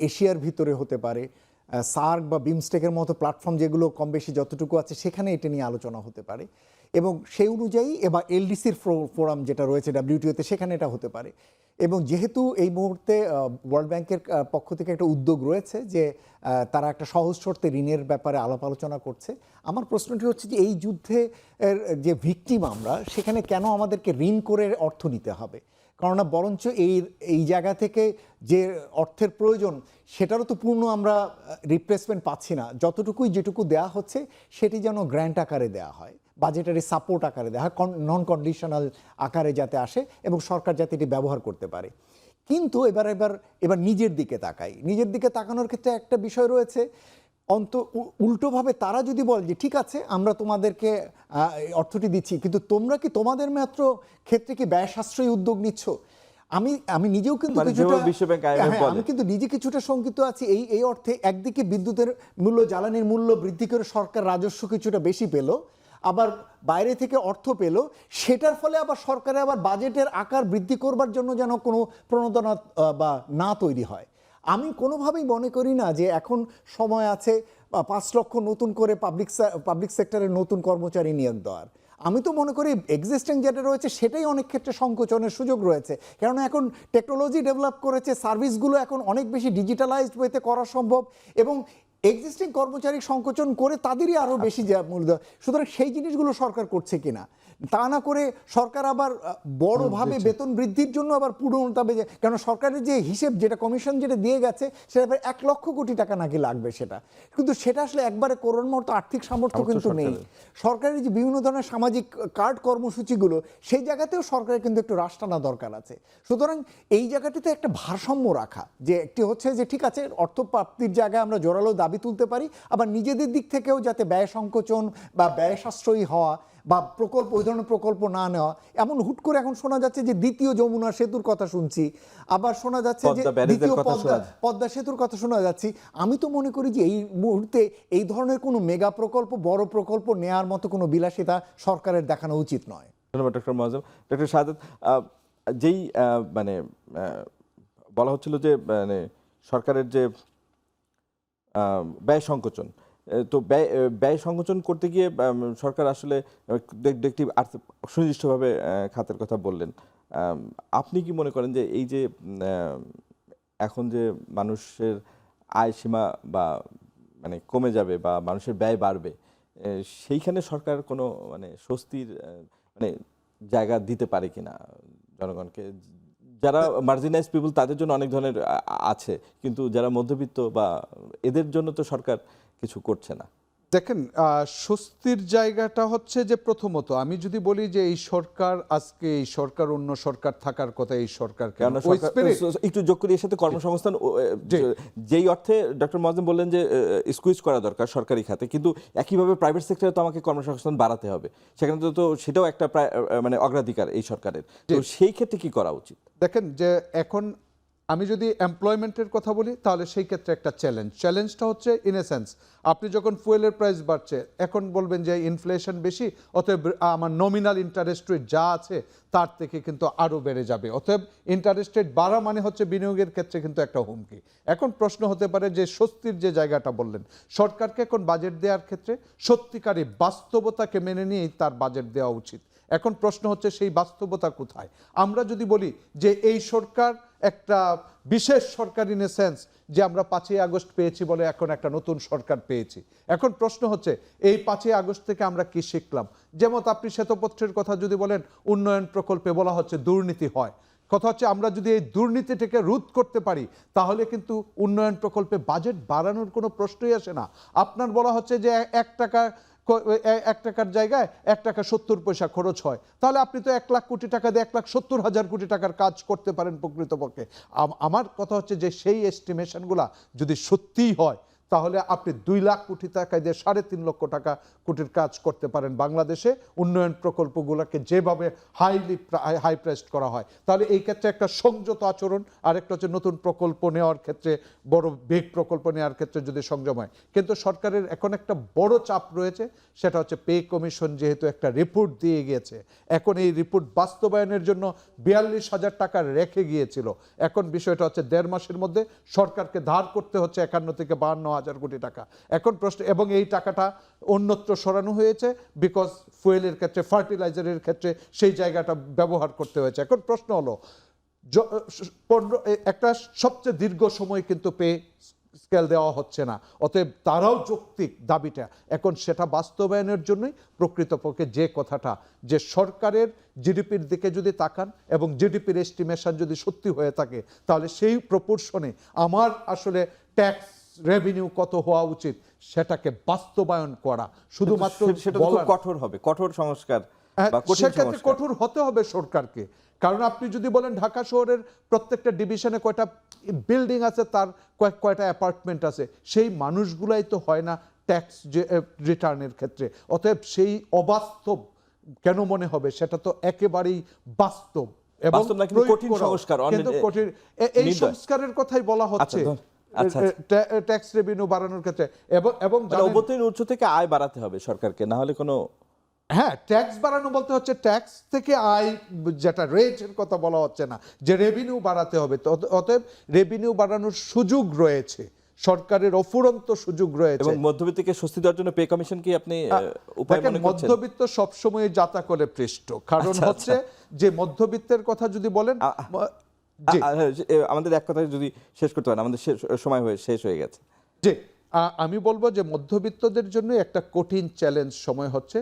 এশিয়ার ভিতরে হতে পারে, সার্ক বা বিমস্টেকের মতো প্ল্যাটফর্ম যেগুলো কম বেশি যতটুকু আছে সেখানে এটা নিয়ে আলোচনা হতে পারে, এবং সেই অনুযায়ী এবার এলডিসির ফোরাম যেটা রয়েছে WTO-তে সেখানে এটা হতে পারে। এবং যেহেতু এই মুহূর্তে ওয়ার্ল্ড ব্যাংকের পক্ষ থেকে একটা উদ্যোগ রয়েছে যে তারা একটা সহজ শর্তে ঋণের ব্যাপারে আলাপ আলোচনা করছে, আমার প্রশ্নটি হচ্ছে যে এই যুদ্ধে যে ভিকটিম আমরা, সেখানে কেন আমাদেরকে ঋণ করে অর্থ নিতে হবে? কেননা বরঞ্চ এই জায়গা থেকে যে অর্থের প্রয়োজন সেটারও তো পূর্ণ আমরা রিপ্লেসমেন্ট পাচ্ছি না। যেটুকু দেওয়া হচ্ছে সেটি যেন গ্র্যান্ট আকারে দেওয়া হয়, বাজেটারি সাপোর্ট আকারে দেওয়া হয়, নন কন্ডিশনাল আকারে যাতে আসে এবং সরকার যাতে এটি ব্যবহার করতে পারে। কিন্তু এবার নিজের দিকে তাকানোর ক্ষেত্রে একটা বিষয় রয়েছে, উল্টোভাবে তারা যদি বলে যে ঠিক আছে আমরা তোমাদেরকে অর্থটি দিচ্ছি, কিন্তু তোমরা কি তোমাদের মাত্র ক্ষেত্রে কি ব্যয় সাশ্রয়ী উদ্যোগ নিচ্ছ? আমি নিজেও কিন্তু মানে কিছুটা যেভাবে বিশ্বব্যাংক IMF হ্যাঁ, বলে। আমি কিন্তু নিজে কিছুটা শঙ্কিত আছি এই অর্থে, একদিকে বিদ্যুতের মূল্য, জ্বালানির মূল্য বৃদ্ধি করে সরকার রাজস্ব কিছুটা বেশি পেল, আবার বাইরে থেকে অর্থ পেল, সেটার ফলে আবার সরকারে আবার বাজেটের আকার বৃদ্ধি করবার জন্য যেন কোনো প্রণোদনা বা না তৈরি হয়। আমি কোনোভাবেই মনে করি না যে এখন সময় আছে 5 লক্ষ নতুন করে পাবলিক সেক্টরের নতুন কর্মচারী নিয়োগ দেওয়ার। আমি তো মনে করি এক্সিস্টিং যেটা রয়েছে সেটাই অনেক ক্ষেত্রে সংকোচনের সুযোগ রয়েছে, কেননা এখন টেকনোলজি ডেভেলপ করেছে, সার্ভিসগুলো এখন অনেক বেশি ডিজিটালাইজড ওয়েতে করা সম্ভব, এবং এক্সিস্টিং কর্মচারী সংকোচন করে তাদেরই আরও বেশি মূল্য দেওয়া। সুতরাং সেই জিনিসগুলো সরকার করছে কিনা, তা না করে সরকার আবার বড়ভাবে বেতন বৃদ্ধির জন্য আবার পুরোটাবে, কেন সরকারের যে হিসেব, যেটা কমিশন যেটা দিয়ে গেছে, সেটা প্রায় 1 লক্ষ কোটি টাকা নাকি লাগবে সেটা, কিন্তু সেটা আসলে একবারে করোনার মতো আর্থিক সামর্থ্য কিন্তু নেই। সরকারের যে বিভিন্ন ধরনের সামাজিক কার্ড কর্মসূচিগুলো, সেই জায়গাতেও সরকারের কিন্তু একটু রাশ টানা দরকার আছে। সুতরাং এই জায়গাটিতে একটা ভারসাম্য রাখা, যে একটি হচ্ছে যে ঠিক আছে অর্থ প্রাপ্তির জায়গায় আমরা জোরালো দাবি তুলতে পারি, আবার নিজেদের দিক থেকেও যাতে ব্যয় সংকোচন বা ব্যয় সাশ্রয়ী হওয়া বা প্রকল্প, ওই ধরনের প্রকল্প না নেওয়া। এমন হুট করে এখন শোনা যাচ্ছে যে দ্বিতীয় যমুনা সেতুর কথা শুনছি, আবার শোনা যাচ্ছে যে দ্বিতীয় পদ্মা সেতুর কথা শোনা যাচ্ছে। আমি তো মনে করি যে এই মুহূর্তে এই ধরনের কোনো মেগা প্রকল্প, বড় প্রকল্প নেওয়ার মতো কোনো বিলাসিতা সরকারের দেখানো উচিত নয়। ধন্যবাদ ডক্টর মোয়াজ্জেম। ডক্টর শাহাদাত, যেই মানে বলা হচ্ছিল যে মানে সরকারের যে ব্যয় সংকোচন, তো ব্যয় সংকোচন করতে গিয়ে সরকার আসলে একটি সুনির্দিষ্টভাবে খাতের কথা বললেন। আপনি কি মনে করেন যে এই যে এখন যে মানুষের আয় সীমা বা মানে কমে যাবে বা মানুষের ব্যয় বাড়বে, সেইখানে সরকার কোনো মানে স্বস্তির মানে জায়গা দিতে পারে কিনা জনগণকে? যারা মার্জিনাইজ পিপল তাদের জন্য অনেক ধরনের আছে, কিন্তু যারা মধ্যবিত্ত বা এদের জন্য তো সরকার কিছু করছে না। দেখেন, স্বস্তির জায়গাটা হচ্ছে যে প্রথমত আমি যদি বলি যে এই সরকার, আজকে এই সরকার অন্য সরকার থাকার কথা, এই সরকার একটু যোগ করি এর সাথে কর্মসংস্থান, যেই অর্থে ডক্টর মোয়াজ্জেম বললেন যে স্কুইজ করা দরকার সরকারি খাতে, কিন্তু একইভাবে প্রাইভেট সেক্টরে তো আমাকে কর্মসংস্থান বাড়াতে হবে, সেখানে তো সেটাও একটা মানে অগ্রাধিকার এই সরকারের। তো সেই ক্ষেত্রে কি করা উচিত? দেখেন যে এখন আমি যদি এমপ্লয়মেন্টের কথা বলি, তাহলে সেই ক্ষেত্রে একটা চ্যালেঞ্জটা হচ্ছে ইন এ সেন্স, আপনি যখন ফুয়েলের প্রাইস বাড়ছে, এখন বলবেন যে ইনফ্লেশন বেশি, অতএব আমার নমিনাল ইন্টারেস্ট রেট যা আছে তার থেকে কিন্তু আরও বেড়ে যাবে, অতএব ইন্টারেস্ট রেট বাড়া মানে হচ্ছে বিনিয়োগের ক্ষেত্রে কিন্তু একটা হুমকি। এখন প্রশ্ন হতে পারে যে স্বস্তির যে জায়গাটা বললেন, সরকারকে এখন বাজেট দেওয়ার ক্ষেত্রে সত্যিকারী বাস্তবতাকে মেনে নিয়েই তার বাজেট দেওয়া উচিত। এখন প্রশ্ন হচ্ছে সেই বাস্তবতা কোথায়? আমরা যদি বলি যে এই সরকার একটা বিশেষ সরকার ইন এ সেন্স, যে আমরা 5ই আগস্ট পেয়েছি বলে এখন একটা নতুন সরকার পেয়েছি, এখন প্রশ্ন হচ্ছে এই 5ই আগস্ট থেকে আমরা কি শিখলাম? যেমন আপনি শ্বেতপত্রের কথা যদি বলেন, উন্নয়ন প্রকল্পে বলা হচ্ছে দুর্নীতি হয়, কথা হচ্ছে আমরা যদি এই দুর্নীতিটাকে রোধ করতে পারি, তাহলে কিন্তু উন্নয়ন প্রকল্পে বাজেট বাড়ানোর কোনো প্রশ্নই আসে না। আপনার বলা হচ্ছে যে 1 টাকার জায়গায় 1 টাকা 70 পয়সা খরচ হয়, তাহলে আপনি তো 1 লাখ কোটি টাকা দিয়ে 1,70,000 কোটি টাকার কাজ করতে পারেন প্রকৃতপক্ষে। আমার কথা হচ্ছে যে সেই এস্টিমেশনগুলা যদি সত্যিই হয়, তাহলে আপনি 2 লাখ কোটি টাকা দিয়ে 3.5 লক্ষ টাকা কোটির কাজ করতে পারেন বাংলাদেশে, উন্নয়ন প্রকল্পগুলোকে যেভাবে হাই প্রাইসড করা হয়। তাহলে এই ক্ষেত্রে একটা সংযত আচরণ, আরেকটা হচ্ছে নতুন প্রকল্প নেওয়ার ক্ষেত্রে, বড় বেগ প্রকল্প নেওয়ার ক্ষেত্রে যদি সংযম হয়। কিন্তু সরকারের এখন একটা বড় চাপ রয়েছে, সেটা হচ্ছে পে কমিশন যেহেতু একটা রিপোর্ট দিয়ে গিয়েছে, এখন এই রিপোর্ট বাস্তবায়নের জন্য 42,000 টাকা রেখে গিয়েছিল, এখন বিষয়টা হচ্ছে 1.5 মাসের মধ্যে সরকারকে ধার করতে হচ্ছে 51 থেকে 52,000 কোটি টাকা। এখন প্রশ্ন, এবং এই টাকাটা অন্যত্র সরানো হয়েছে বিকজ ফুয়েলের ক্ষেত্রে, ফার্টিলাইজারের ক্ষেত্রে সেই জায়গাটা ব্যবহার করতে হয়েছে। এখন প্রশ্ন হলো, একটা সবচেয়ে দীর্ঘ সময় কিন্তু পে স্কেল দেওয়া হচ্ছে না, অতএব তারাও যৌক্তিক দাবিটা, এখন সেটা বাস্তবায়নের জন্যই প্রকৃতপক্ষে যে কথাটা, যে সরকারের জিডিপির দিকে যদি তাকান এবং জিডিপির এস্টিমেশন যদি সত্যি হয়ে থাকে, তাহলে সেই প্রপোর্শনে আমার আসলে ট্যাক্স রেভিনিউ কত হওয়া উচিত সেটাকে বাস্তবায়ন করা, শুধুমাত্র সেটা খুব কঠোর হবে, কঠোর সংস্কার বা কঠিন সেক্ষেত্রে সংস্কার। কঠোর হতে হবে সরকারকে। কারণ আপনি যদি বলেন ঢাকা শহরের প্রত্যেকটা ডিভিশনে কয়টা বিল্ডিং আছে, তার কয়টা অ্যাপার্টমেন্ট আছে, সেই মানুষগুলাই তো হয় না ট্যাক্স রিটার্নের ক্ষেত্রে, অতএব সেই অবাস্তব কেন মনে হবে? সেটা তো একেবারেই বাস্তব এবং বাস্তব না, কিন্তু প্রয়োগ কঠিন করাও। সংস্কার, কিন্তু কঠিন এই নির্দয়। সংস্কারের কথাই বলা হচ্ছে আচ্ছা, ট্যাক্স রেভিনিউ বাড়ানোর ক্ষেত্রে এবং মানে জানেন- অভ্যন্তরীণ উৎস থেকে আয় বাড়াতে হবে সরকারকে, না হলে কোনো হ্যাঁ, ট্যাক্স বাড়ানো বলতে হচ্ছে ট্যাক্স থেকে আয়, যেটা রেটের কথা বলা হচ্ছে না, যে রেভিনিউ বাড়াতে হবে। তো অতএব রেভিনিউ বাড়ানোর সুযোগ রয়েছে, সরকারের অফুরন্ত সুযোগ রয়েছে। এবং মধ্যবিত্তকে স্বস্তি দেওয়ার জন্য পে কমিশন কি আপনি উপায় দেখেন, মনে করছেন? মধ্যবিত্ত সবসময় যাতা করে পৃষ্ঠ, কারণ আচ্ছা, হচ্ছে যে মধ্যবিত্তের কথা যদি বলেন, জি। আমাদের এক কথায় যদি শেষ করতে পারেন, আমাদের সময় শেষ হয়ে গেছে। যে আমি বলবো যে মধ্যবিত্তদের জন্য একটা কঠিন চ্যালেঞ্জ সময় হচ্ছে,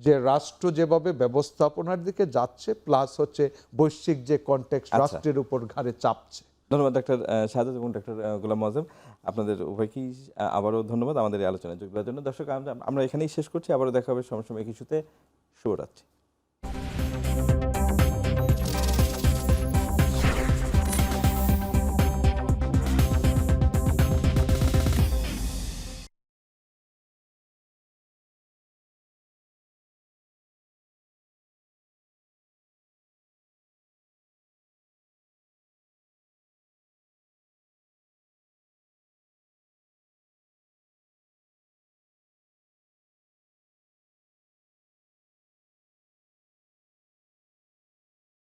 যে রাষ্ট্র যেভাবে ব্যবস্থাপনার দিকে যাচ্ছে, প্লাস হচ্ছে বৈশ্বিক যে কনটেক্সট আচ্ছা। রাষ্ট্রের উপর ঘাড়ে চাপছে। ধন্যবাদ ডাক্তার শাহাদাত এবং ডাক্তার গোলাম মোয়াজ্জেম, আপনাদের উভয়কেই আবারও ধন্যবাদ আমাদের এই আলোচনায় যোগ দেওয়ার জন্য। দর্শক, আমরা এখানেই শেষ করছি। আবারও দেখা হবে সমসাময়িক ইস্যুতে। শুভরাত্রি।